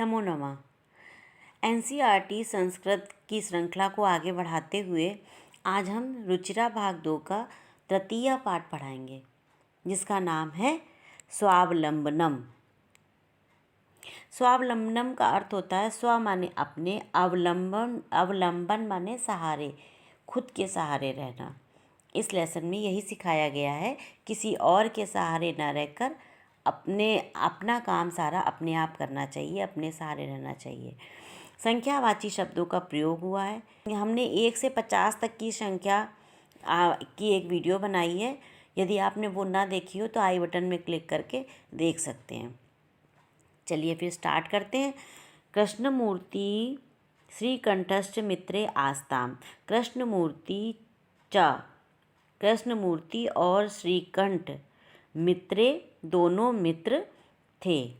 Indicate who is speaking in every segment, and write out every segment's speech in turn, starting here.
Speaker 1: नमो नमः। एनसीईआरटी संस्कृत की श्रृंखला को आगे बढ़ाते हुए आज हम रुचिरा भाग 2 का तृतीय पाठ पढ़ाएंगे, जिसका नाम है स्वावलंबनम। स्वावलंबनम का अर्थ होता है स्व माने अपने, अवलंबन माने सहारे, खुद के सहारे रहना। इस लेसन में यही सिखाया गया है, किसी और के सहारे न रहकर अपना काम सारा अपने आप करना चाहिए, अपने सहारे रहना चाहिए। संख्यावाची शब्दों का प्रयोग हुआ है। हमने 1 से 50 तक की संख्या की एक वीडियो बनाई है। यदि आपने वो ना देखी हो तो आई बटन में क्लिक करके देख सकते हैं। चलिए फिर स्टार्ट करते हैं। कृष्णमूर्ति श्रीकंठश्च मित्रे आस्ताम। कृष्णमूर्ति और श्रीकंठ मित्रे दोनों मित्र थे।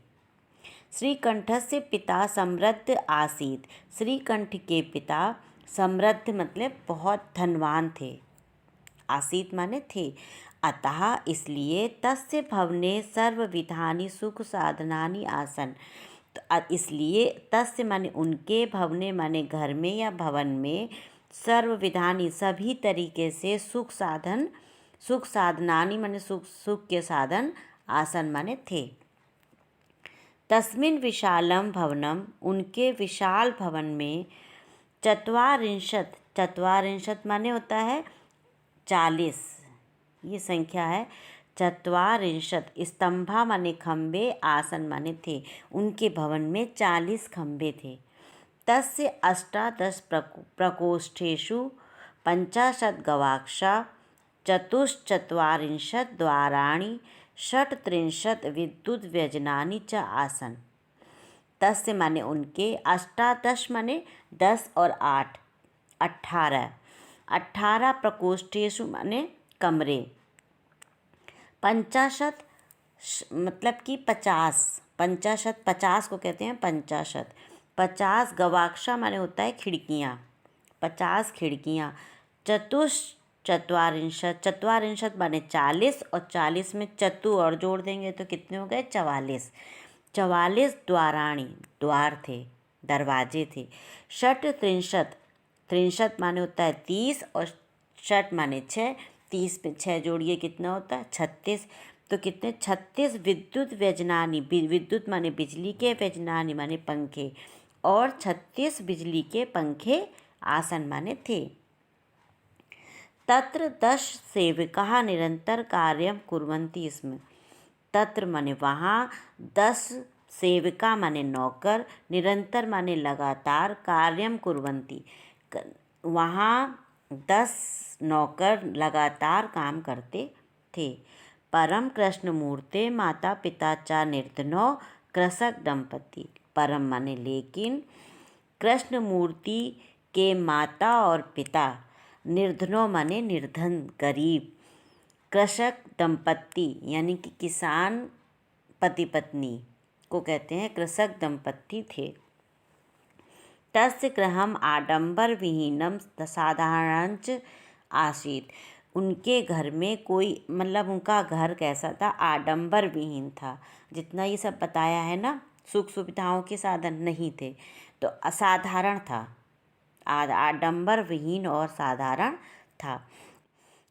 Speaker 1: श्रीकंठस्य पिता समृद्ध आसीत। श्रीकंठ के पिता समृद्ध मतलब बहुत धनवान थे। आसीत माने थे। अतः इसलिए तस्य भवने सर्वविधानि सुख साधनानि आसन। तो इसलिए तस्य माने उनके, भवने माने घर में या भवन में, सर्वविधानि सभी तरीके से सुख साधनानि माने सुख के साधन, आसन माने थे। तस्मिन् विशालम भवनम उनके विशाल भवन में चत्वारिंशत् माने होता है 40, ये संख्या है। चत्वारिंशत् स्तंभा माने खम्भे, आसन माने थे। उनके भवन में 40 खम्भे थे। तस्य 18 प्रकोष्ठेषु 50 गवाक्षा, चतुश्चत्वारिंशत् द्वाराणि, 36 विद्युत व्यजनानि च आसन। तस्य माने उनके, 18 माने 10 और 8 18 प्रकोष्ठेषु माने कमरे, 50 मतलब कि 50 को कहते हैं 50 गवाक्षा माने होता है खिड़कियाँ, 50 खिड़कियाँ। चत्वारिंशत् माने 40 और 40 में चतु और जोड़ देंगे तो कितने हो गए 44 द्वाराणी द्वार थे, दरवाजे थे। 36 माने होता है 30 और षट माने 6, 30 में 6 जोड़िए कितना होता है 36। तो कितने 36 विद्युत व्यजनानि, विद्युत माने बिजली के, व्यजनानि माने पंखे, और 36 बिजली के पंखे, आसन माने थे। तत्र 10 सेविकाः निरंतर कार्यं कुर्वन्ति स्म। तत्र माने वहाँ, 10 सेविका माने नौकर, निरंतर माने लगातार, कार्यं कुर्वन्ति वहाँ 10 नौकर लगातार काम करते थे। परम कृष्णमूर्ते माता पिता च निर्धनो कृषक दंपति। परम माने लेकिन, कृष्णमूर्ति के माता और पिता, निर्धनों माने निर्धन गरीब, कृषक दंपत्ति यानी कि किसान पति पत्नी को कहते हैं कृषक दंपत्ति थे। तस्य गृहम् आडंबर विहीनम साधारणञ्च आसीत्। उनके घर में कोई, मतलब उनका घर कैसा था, आडंबर विहीन था। जितना ये सब बताया है ना, सुख सुविधाओं के साधन नहीं थे, तो असाधारण था, आडंबर विहीन और साधारण था।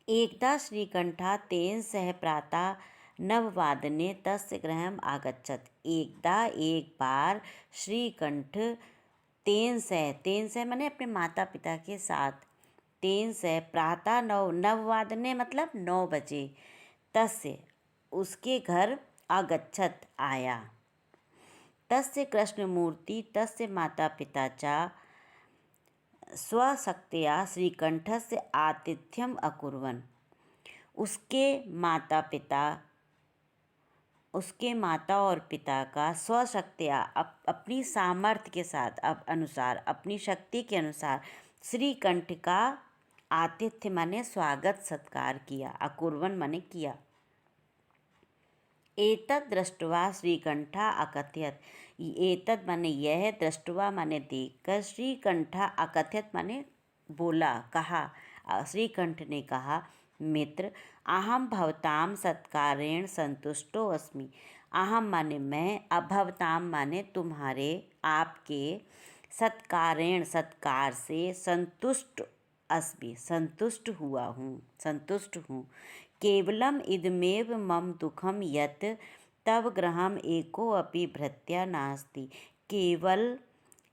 Speaker 1: एकदा श्रीकंठा तेन सह प्रातः नववादने तस्य गृहम् आगच्छत्। एक बार श्रीकंठ तेन सह माने अपने माता पिता के साथ, तेन सह प्रातः नववादने मतलब 9 बजे, तस्य उसके घर, आगच्छत् आया। तस्य कृष्णमूर्ति तस्य माता पिता च स्वशक्त्या श्रीकंठस्य आतिथ्यम अकुर्वन्। उसके माता और पिता का स्वशक्त्या अपनी सामर्थ्य के साथ, अनुसार, अपनी शक्ति के अनुसार श्रीकंठ का आतिथ्य माने स्वागत सत्कार किया, अकुर्वन् माने किया। एतद् दृष्ट्वा श्रीकंठा अकथयत्। एतद् माने यह, दृष्ट्वा माने देखकर, श्रीकंठा अकथयत् माने बोला, कहा। श्रीकंठ ने कहा, मित्र, अहम भवताम सत्कारेण संतुष्टो अस्मि। अहम माने मैं, अभवताम माने तुम्हारे, आपके, सत्कारेण सत्कार से, संतुष्ट अस्मि संतुष्ट हूँ। केवलम इदमेव मम दुखम यत् तव गृहम एको अपि भृत्या नास्ति। केवल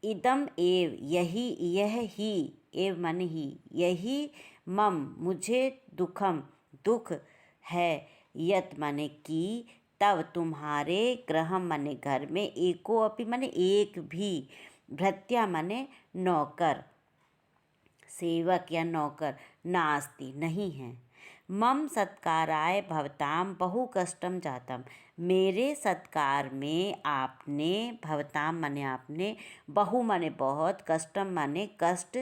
Speaker 1: इदम एव यही, यह ही, एव मन ही, यही मम मुझे दुखम दुख है, यत माने की, तब तुम्हारे, ग्रहम माने घर में, एको अपि माने एक भी, भृत्या माने नौकर, सेवक या नौकर, नास्ति नहीं है। मम सत्काराय भवताम बहु कष्टम जातम, मेरे सत्कार में आपने, भवताम माने आपने, बहु माने बहुत, कष्टम माने कष्ट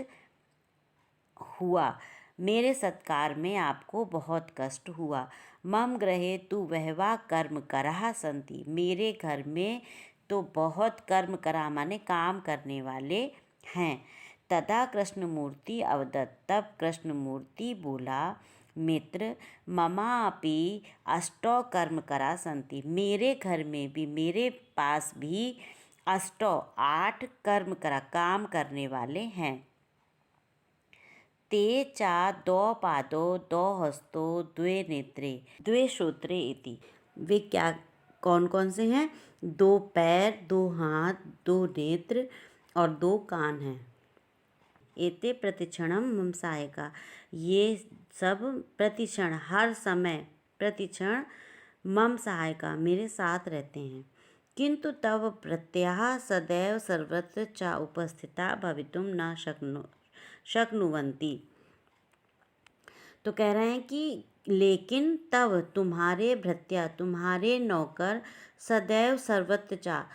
Speaker 1: हुआ, मेरे सत्कार में आपको बहुत कष्ट हुआ। मम गृहे तु वहवा कर्म कराः सन्ति, मेरे घर में तो बहुत कर्म करा माने काम करने वाले हैं। तदा कृष्णमूर्ति अवदत्, तब कृष्णमूर्ति बोला, मित्र ममापि अष्टौ कर्म करा सन्ति, मेरे घर में भी, मेरे पास भी अष्टौ 8 कर्म करा काम करने वाले हैं। ते चा 2 पादो 2 हस्तो 2 नेत्रे 2 श्रोत्रे इति, वे क्या कौन कौन से हैं? 2 पैर, 2 हाथ, 2 नेत्र और 2 कान हैं। एते प्रतिक्षणम मम सहायका, ये सब प्रतिक्षण, हर समय, प्रतिक्षण मम सहायका, मेरे साथ रहते हैं। किंतु तव प्रत्याह सदैव सर्वत्र च उपस्थिता भवितुम न शक्नुवन्ति। तो कह रहे हैं कि लेकिन तब तुम्हारे भृत्या, तुम्हारे नौकर, सदैव सर्वत्र चा,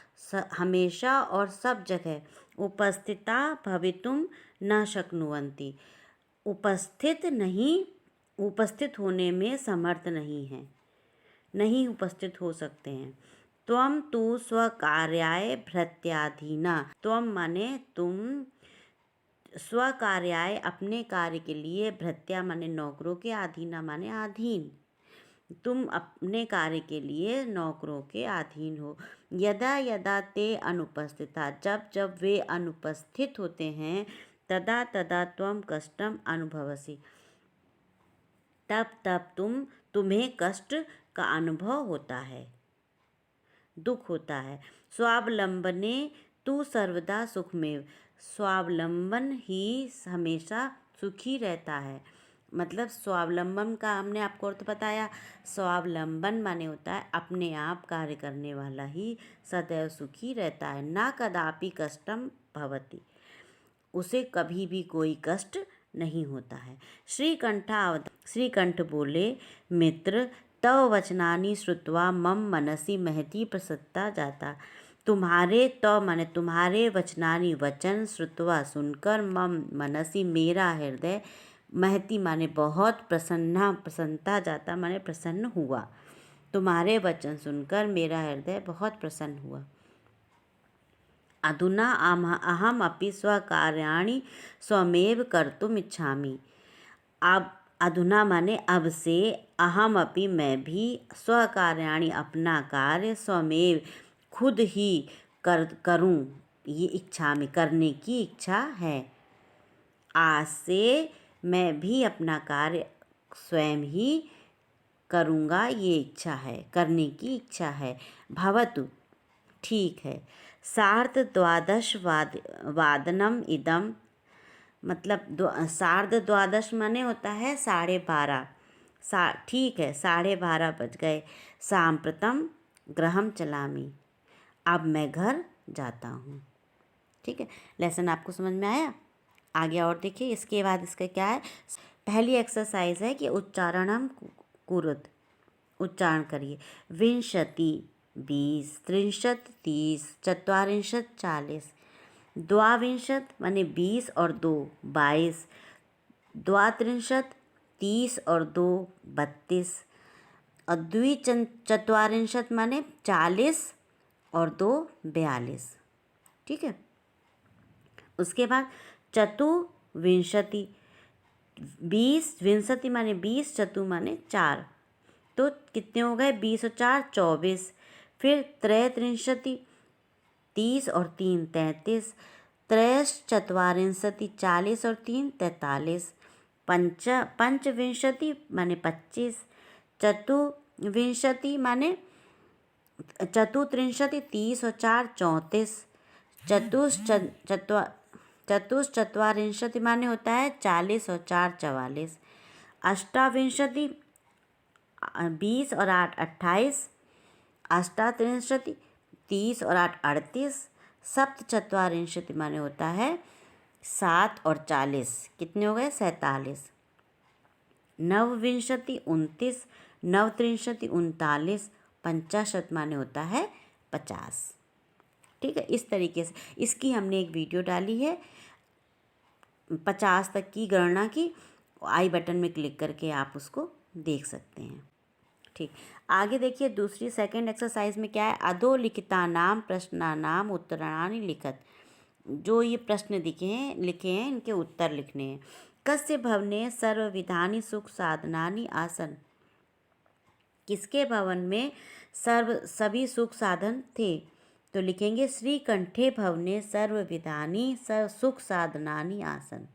Speaker 1: हमेशा और सब जगह, उपस्थिता भवितुम न शक्नुवन्ति, उपस्थित होने में समर्थ नहीं है, नहीं उपस्थित हो सकते हैं। त्वम तु स्वकार्याय भृत्याधीना, त्वम माने तुम, स्वकार्याय अपने कार्य के लिए, भृत्या माने नौकरों के, अधीना माने अधीन, तुम अपने कार्य के लिए नौकरों के अधीन हो। यदा यदा ते अनुपस्थिता, जब जब वे अनुपस्थित होते हैं, तदा तदा त्वम कष्टम अनुभवसि, तब तब तुम्हें कष्ट का अनुभव होता है, दुख होता है। स्वावलंबने तू सर्वदा सुखमेव, स्वावलंबन ही हमेशा सुखी रहता है। मतलब स्वावलंबन का हमने आपको अर्थ बताया। स्वावलंबन माने होता है अपने आप कार्य करने वाला ही सदैव सुखी रहता है। ना कदापि कष्टम भवति, उसे कभी भी कोई कष्ट नहीं होता है। श्रीकंठ बोले, मित्र तव वचनानि श्रुत्वा मम मनसि महती प्रसन्नता जाता, तुम्हारे तव माने तुम्हारे, वचनानि वचन, श्रुत्वा सुनकर, मम मनसि मेरा हृदय, महती माने बहुत, प्रसन्नता जाता माने प्रसन्न हुआ, तुम्हारे वचन सुनकर मेरा हृदय बहुत प्रसन्न हुआ। अधुना अहम अपि स्वकार्याणि स्वमेव कर्तुम इच्छामि, अब अधुना माने अब से, अहम अपि मैं भी, स्वकार्याणि अपना कार्य, स्वमेव खुद ही करूं, ये इच्छा में, करने की इच्छा है। आज से मैं भी अपना कार्य स्वयं ही करूँगा, ये इच्छा है, करने की इच्छा है। भवतु ठीक है। 12:30 वादनम इदम, मतलब 12:30 माने होता है 12:30, ठीक है 12:30 बज गए। सांप्रतम गृहम चलामी, अब मैं घर जाता हूँ। ठीक है, लेसन आपको समझ में आया? आगे और देखिए, इसके बाद इसका क्या है। पहली एक्सरसाइज है कि उच्चारणम कुरुत, उच्चारण करिए। विंशति 20, त्रिंशत् 30, चत्वारिंशत् 40, द्वाविंशत् माने 20 और 2 22, द्वात्रिंशत् 30 और 2 32, और द्विचत्वारिंशत् माने 40 और 2 42। ठीक है, उसके बाद चतुर्विंशति 20, विंशति माने 20, चतु माने 4, तो कितने हो गए 20 और 4 24। फिर त्रयत्रिंशति 30 और 3 33, त्रयश्चत्वारिंशति 40 और 3 43, पंचविंशति माने 25, चतुर्विंशति माने चतुस्त्रिंशति 30 और 4 34, चतुश्चत्वारिंशति माने होता है 40 और 4 44, अष्टाविंशति 20 और 8 28, अष्टात्रिंशति 30 और 8 38, सप्तचत्वारिंशति माने होता है 7 और 40, कितने हो गए 47, नवविंशति 29, नवत्रिंशति 39, पंचाशत माने होता है 50। ठीक है, इस तरीके से इसकी हमने एक वीडियो डाली है, 50 तक की गणना की, आई बटन में क्लिक करके आप उसको देख सकते हैं। ठीक, आगे देखिए दूसरी सेकंड एक्सरसाइज में क्या है, अधोलिखितानां प्रश्नानां उत्तराणि लिखत। जो ये प्रश्न लिखे हैं इनके उत्तर लिखने हैं। कस्य भवने सर्वविधानि सुख साधनानि आसन। किसके भवन में सभी सुख साधन थे, तो लिखेंगे श्रीकंठे भवने सर्वविधानि सुख साधनानि आसन।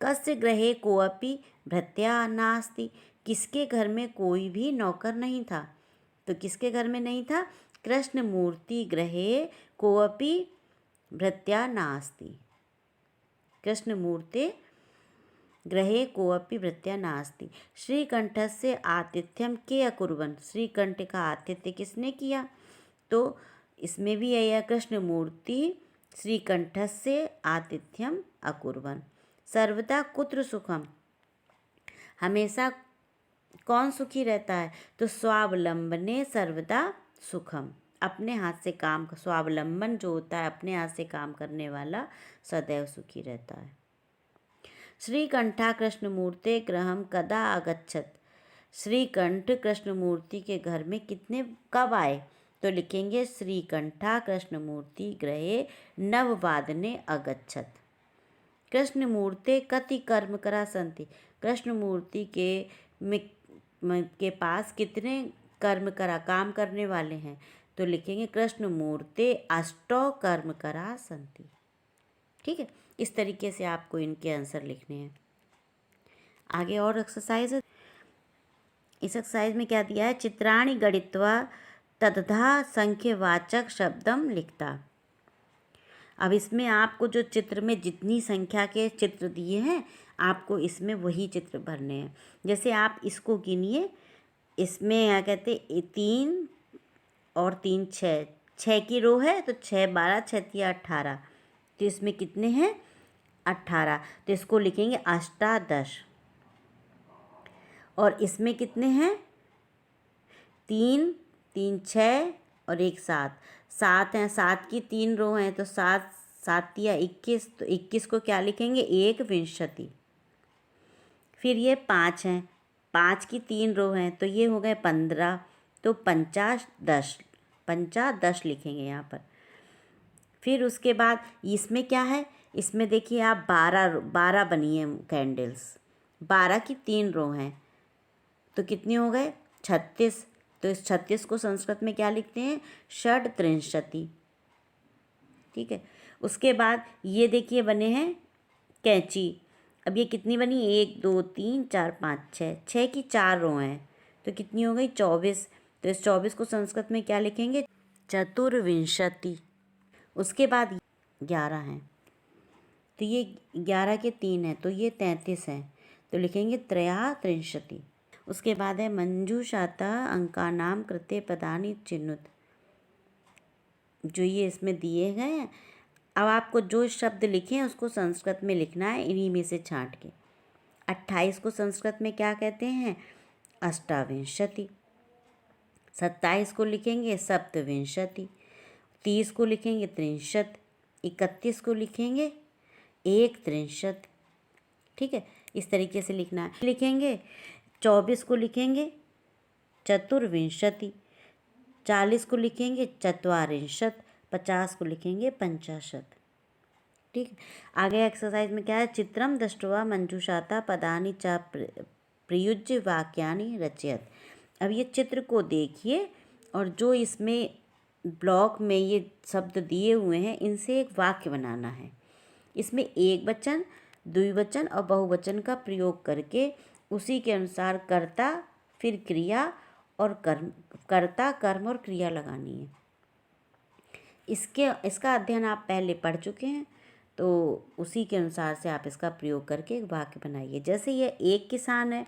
Speaker 1: कस्य गृहे कोऽपि भृत्या नास्ति। किसके घर में कोई भी नौकर नहीं था, तो किसके घर में नहीं था, कृष्णमूर्ति गृहे कोऽपि भृत्या नास्ति। कृष्णमूर्ते गृहे कोऽपि भृत्या नास्ति। श्रीकंठस्य आतिथ्यम के अकुर्वन्। श्रीकंठ का आतिथ्य किसने किया, तो इसमें भी यह कृष्णमूर्ति श्रीकंठस्य आतिथ्यम अकुर्वन्। सर्वदा कुत्र सुखम। हमेशा कौन सुखी रहता है, तो स्वावलंबने सर्वदा सुखम। अपने हाथ से काम, स्वावलंबन जो होता है अपने हाथ से काम करने वाला सदैव सुखी रहता है। श्रीकंठा कृष्णमूर्ते गृहं कदा आगच्छत। श्रीकंठ कृष्णमूर्ति के घर में कब आए, तो लिखेंगे श्रीकंठा कृष्णमूर्ति गृहे नववादने अगच्छत। कृष्णमूर्ते कति कर्मकरा सन्ति। कृष्णमूर्ति के पास कितने कर्मकरा काम करने वाले हैं, तो लिखेंगे कृष्णमूर्ते अष्टौ कर्मकरा सन्ति। ठीक है, इस तरीके से आपको इनके आंसर लिखने हैं। आगे और एक्सरसाइज है। इस एक्सरसाइज में क्या दिया है, चित्राणि गणित्वा ततधा संख्यवाचक शब्दम लिखता। अब इसमें आपको जो चित्र में जितनी संख्या के चित्र दिए हैं आपको इसमें वही चित्र भरने हैं। जैसे आप इसको गिनिए, इसमें क्या कहते 3 और 3 6 की रो है, तो 6 12 6 18, तो इसमें कितने हैं 18, तो इसको लिखेंगे अष्टादश। और इसमें कितने हैं 3 3 6 और 1 7 7 हैं, 7 की 3 रो हैं, तो 7 7 या 21, तो 21 को क्या लिखेंगे 1 विंशति। फिर ये 5 हैं, 5 की 3 रो हैं, तो ये हो गए 15, तो 50 लिखेंगे यहाँ पर। फिर उसके बाद इसमें क्या है, इसमें देखिए आप 12 बनी है कैंडल्स, 12 की 3 रो हैं, तो कितने हो गए 36, तो इस 36 को संस्कृत में क्या लिखते हैं षड्त्रिंशति। ठीक है, उसके बाद ये देखिए बने हैं कैंची। अब ये कितनी बनी 1 2 3 4 5 6 की 4 रो हैं, तो कितनी हो गई 24, तो इस 24 को संस्कृत में क्या लिखेंगे चतुर्विंशति। उसके बाद 11 हैं, तो ये 11 के 3 हैं, तो ये 33 हैं, तो लिखेंगे त्रयात्रिंशति। उसके बाद है मंजूषाता अंकानाम कृते पदानि चिन्नुत। जो ये इसमें दिए गए हैं, अब आपको जो शब्द लिखे हैं उसको संस्कृत में लिखना है, इन्हीं में से छांट के। 28 को संस्कृत में क्या कहते हैं अष्टाविंशति। 27 को लिखेंगे सप्तविंशति। 30 को लिखेंगे त्रिंशत। 31 को लिखेंगे एक त्रिंशत। ठीक है, इस तरीके से लिखना है। लिखेंगे 24 को लिखेंगे चतुर्विंशति। 40 को लिखेंगे चत्वारिंशत। 50 को लिखेंगे पंचाशत। ठीक, आगे एक्सरसाइज में क्या है, चित्रम दृष्ट्वा मंजूषाता पदानि च प्रयुज्य वाक्यानि रचयत। अब ये चित्र को देखिए और जो इसमें ब्लॉक में ये शब्द दिए हुए हैं इनसे एक वाक्य बनाना है। इसमें एक वचन, द्विवचन और बहुवचन का प्रयोग करके उसी के अनुसार कर्ता, फिर क्रिया और कर्म, कर्ता, कर्म और क्रिया लगानी है। इसका अध्ययन आप पहले पढ़ चुके हैं, तो उसी के अनुसार से आप इसका प्रयोग करके एक वाक्य बनाइए। जैसे ये एक किसान है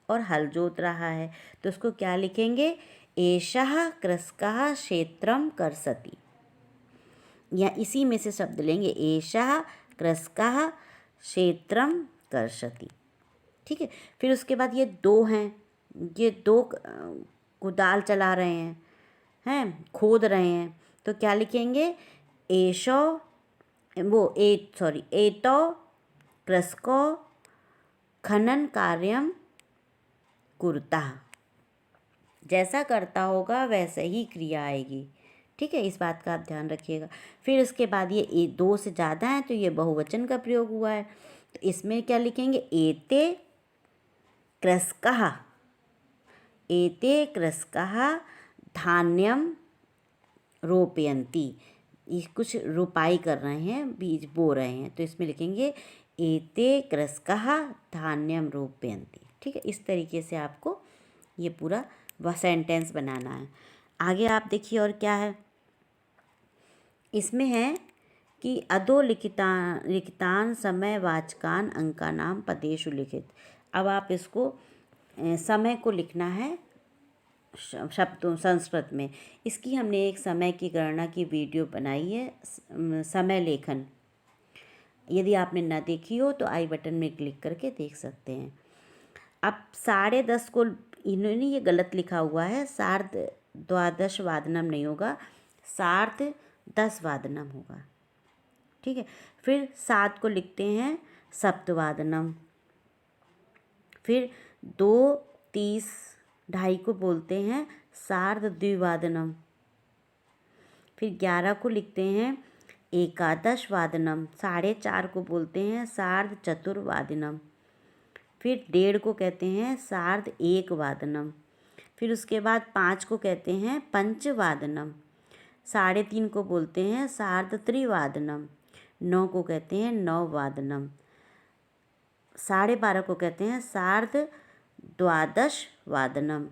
Speaker 1: और हल जोत रहा है, तो उसको क्या लिखेंगे? एषः कृषकः क्षेत्रम कर्षति, या इसी में से शब्द लेंगे, एषः कृषकः क्षेत्रम कर्षति। ठीक है। फिर उसके बाद ये दो हैं, ये दो कुदाल चला रहे हैं, खोद रहे हैं, तो क्या लिखेंगे? एतो कृषको खनन कार्यम कुरुतः। जैसा करता होगा वैसे ही क्रिया आएगी। ठीक है, इस बात का आप ध्यान रखिएगा। फिर उसके बाद ये दो से ज़्यादा हैं तो ये बहुवचन का प्रयोग हुआ है, तो इसमें क्या लिखेंगे? एते कृषकः, एते कृषकः धान्यम रोपयन्ति। ये कुछ रोपाई कर रहे हैं, बीज बो रहे हैं, तो इसमें लिखेंगे एते कृषकः धान्यम रोपयन्ति। ठीक है, इस तरीके से आपको ये पूरा वह सेंटेंस बनाना है। आगे आप देखिए और क्या है इसमें है कि अधोलिखितान समय वाचकान अंकानाम पदेषु लिखित। अब आप इसको समय को लिखना है शब्दों संस्कृत में। इसकी हमने एक समय की गणना की वीडियो बनाई है, समय लेखन। यदि आपने ना देखी हो तो आई बटन में क्लिक करके देख सकते हैं। अब 10:30 को इन्होंने ये गलत लिखा हुआ है, 12:30 वादनम नहीं होगा, 10:30 वादनम होगा। ठीक है। फिर 7 को लिखते हैं सप्तवादनम। फिर 2:30 ढाई को बोलते हैं सार्धद्विवादनम। फिर 11 को लिखते हैं एकादश वादनम। 4:30 को बोलते हैं सार्धचतुर्वादनम। फिर 1:30 को कहते हैं सार्ध-एक वादनम। फिर उसके बाद 5 को कहते हैं पंचवादनम। 3:30 को बोलते हैं सार्ध-त्रिवादनम। 9 को कहते हैं नववादनम। 12:30 को कहते हैं सार्ध-द्वादश वादनम।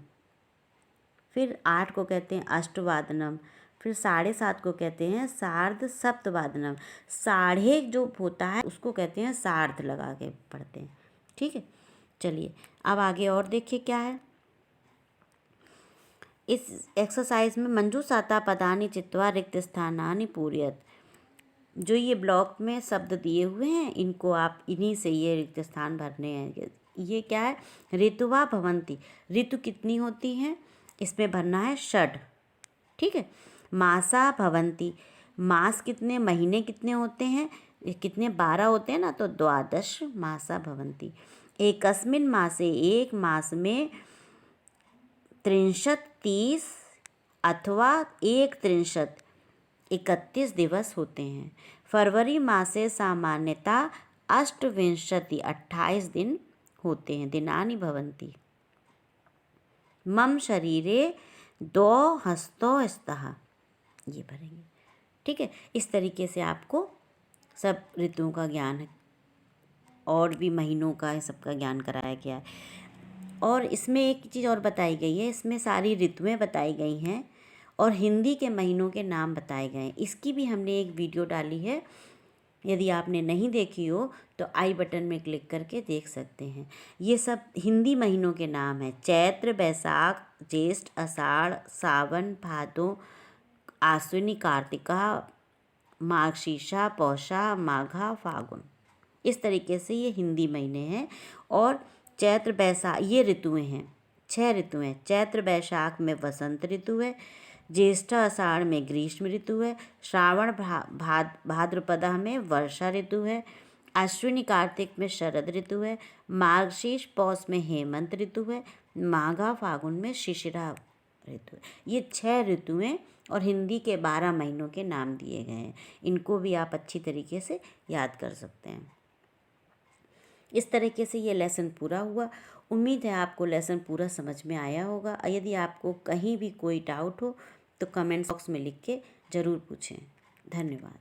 Speaker 1: फिर 8 को कहते हैं अष्टवादनम। फिर 7:30 को कहते हैं सार्ध-सप्तवादनम। साढ़े जो होता है उसको कहते हैं सार्ध लगा के पढ़ते हैं। ठीक है, चलिए अब आगे और देखिए क्या है इस एक्सरसाइज में। मंजूषाता पदानि चित्वा रिक्त स्थानानि पूरयत। जो ये ब्लॉक में शब्द दिए हुए हैं इनको आप इन्हीं से ये रिक्त स्थान भरने हैं। ये क्या है? ऋतुवा भवन्ति। ऋतु कितनी होती हैं? इसमें भरना है 6। ठीक है। मासा भवन्ति। मास कितने, महीने कितने होते हैं? कितने, 12 होते हैं ना, तो 12 मासा भवन्ति। एकस्मिन् मासे, एक मास में 30 अथवा 31 दिवस होते हैं। फरवरी मासे सामान्यतः 28 दिन होते हैं। दिनानि भवन्ति। मम शरीरे 2 हस्तौ स्तः। ये भरेंगे। ठीक है, इस तरीके से आपको सब ऋतुओं का ज्ञान है और भी महीनों का सबका ज्ञान कराया गया है। और इसमें एक चीज़ और बताई गई है, इसमें सारी ऋतुएं बताई गई हैं और हिंदी के महीनों के नाम बताए गए हैं। इसकी भी हमने एक वीडियो डाली है, यदि आपने नहीं देखी हो तो आई बटन में क्लिक करके देख सकते हैं। ये सब हिंदी महीनों के नाम हैं। चैत्र, बैसाख, ज्येष्ठ, आषाढ़, सावन, भादो, आश्विनी, कार्तिका, मार्गशीर्षा, पौषा, माघा, फागुन। इस तरीके से ये हिंदी महीने हैं। और चैत्र, बैसाख ये ऋतुएं हैं, 6 ऋतुएं। चैत्र बैसाख में वसंत ऋतु है, ज्येष्ठ आषाढ़ में ग्रीष्म ऋतु है, श्रावण भाद्रपदा में वर्षा ऋतु है, अश्विनी कार्तिक में शरद ऋतु है, मार्गशीर्ष पौष में हेमंत ऋतु है, माघा फागुन में शिशिरा ऋतु है। ये 6 ऋतुएं और हिंदी के 12 महीनों के नाम दिए गए हैं। इनको भी आप अच्छी तरीके से याद कर सकते हैं। इस तरीके से ये लेसन पूरा हुआ। उम्मीद है आपको लेसन पूरा समझ में आया होगा। यदि आपको कहीं भी कोई डाउट हो तो कमेंट बॉक्स में लिख के ज़रूर पूछें। धन्यवाद।